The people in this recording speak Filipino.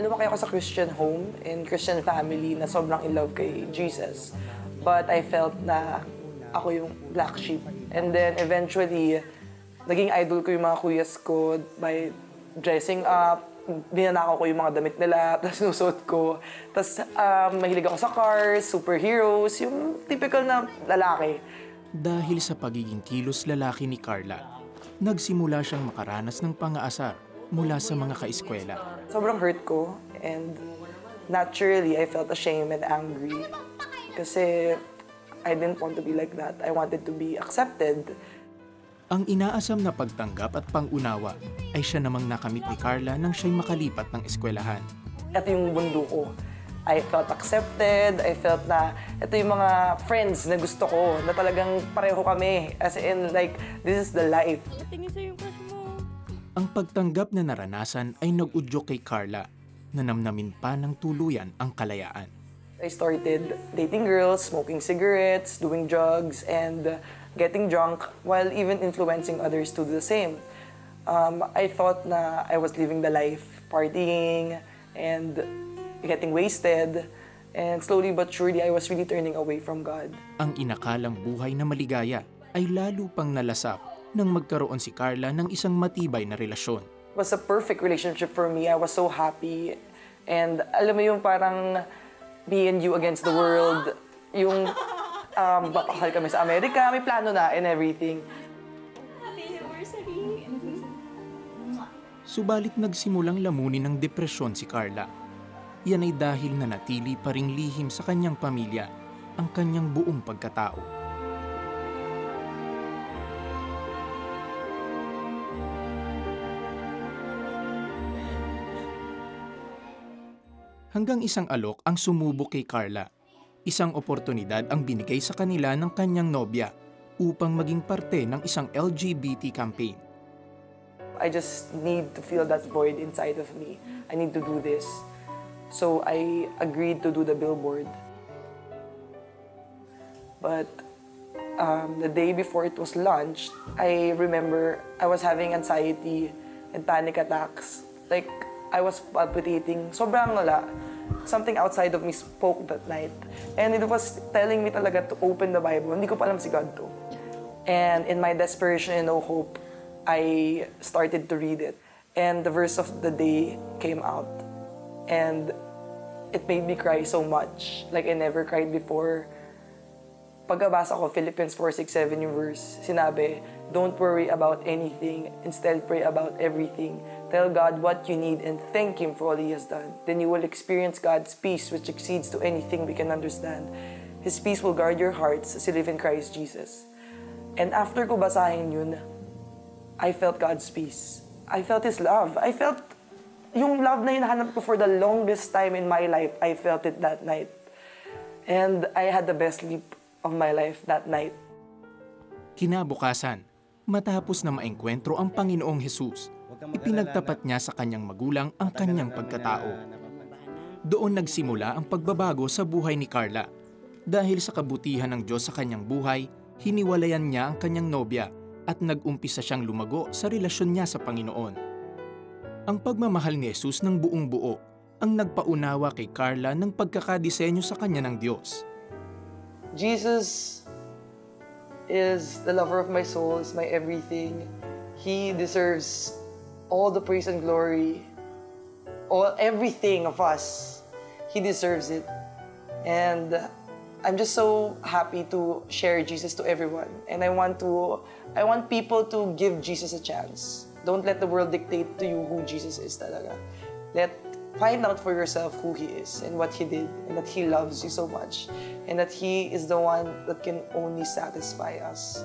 lumaki ako sa Christian home and Christian family na sobrang in love kay Jesus. But I felt na ako yung black sheep. And then eventually, naging idol ko yung mga kuyas ko by dressing up. Dinanakaw ko yung mga damit nila, tapos sinusuot ko. Tapos mahilig ako sa cars, superheroes, yung typical na lalaki. Dahil sa pagiging kilos lalaki ni Carla, nagsimula siyang makaranas ng pang-aasar mula sa mga kaeskwela. Sobrang hurt ko and naturally I felt ashamed and angry kasi I didn't want to be like that. I wanted to be accepted. Ang inaasam na pagtanggap at pangunawa ay siya namang nakamit ni Carla nang siya'y makalipat ng eskwelahan. Ito yung mundo ko. I felt accepted. I felt na ito yung mga friends na gusto ko, na talagang pareho kami. As in, like, this is the life. Ang pagtanggap na naranasan ay nag-udyok kay Carla na namnamin pa ng tuluyan ang kalayaan. I started dating girls, smoking cigarettes, doing drugs, and getting drunk while even influencing others to do the same. I thought na I was living the life, partying and getting wasted. And slowly but surely, I was really turning away from God. Ang inakalang buhay na maligaya ay lalo pang nalasap nang magkaroon si Carla ng isang matibay na relasyon. It was a perfect relationship for me. I was so happy. And alam mo yung parang me and you against the world. Yung papakal kami sa Amerika, may plano na and everything. Happy anniversary! Subalit nagsimulang lamunin ng depresyon si Carla. Yan ay dahil na natili pa ring lihim sa kanyang pamilya ang kanyang buong pagkatao. Hanggang isang alok ang sumubok kay Carla. Isang oportunidad ang binigay sa kanila ng kanyang nobya upang maging parte ng isang LGBT campaign. I just need to fill that void inside of me. I need to do this. So I agreed to do the billboard. But the day before it was launched, I remember I was having anxiety and panic attacks. Like, I was palpitating. Sobrang wala. Something outside of me spoke that night. And it was telling me talaga to open the Bible. Hindi ko pa alam si God to. And in my desperation and no hope, I started to read it. And the verse of the day came out. And it made me cry so much. Like I never cried before. Pagkabasa ko, Philippians 4:6-7 yung verse, sinabi, "Don't worry about anything. Instead, pray about everything. Tell God what you need and thank Him for all He has done. Then you will experience God's peace which exceeds to anything we can understand. His peace will guard your hearts as you live in Christ Jesus." And after ko basahin yun, I felt God's peace. I felt His love. I felt yung love na hinahanap ko for the longest time in my life. I felt it that night. And I had the best sleep of my life that night. Kinabukasan, matapos na maengkwentro ang Panginoong Hesus, ipinagtapat niya sa kanyang magulang ang kanyang pagkatao. Doon nagsimula ang pagbabago sa buhay ni Carla. Dahil sa kabutihan ng Diyos sa kanyang buhay, hiniwalayan niya ang kanyang nobya at nag-umpisa siyang lumago sa relasyon niya sa Panginoon. Ang pagmamahal ni Jesus ng buong buo ang nagpaunawa kay Carla ng pagkakadisenyo sa kanya ng Diyos. Jesus is the lover of my soul, is my everything. He deserves all the praise and glory, everything of us. He deserves it. And I'm just so happy to share Jesus to everyone. And I want people to give Jesus a chance. Don't let the world dictate to you who Jesus is talaga. Find out for yourself who He is and what He did, and that He loves you so much, and that He is the one that can only satisfy us.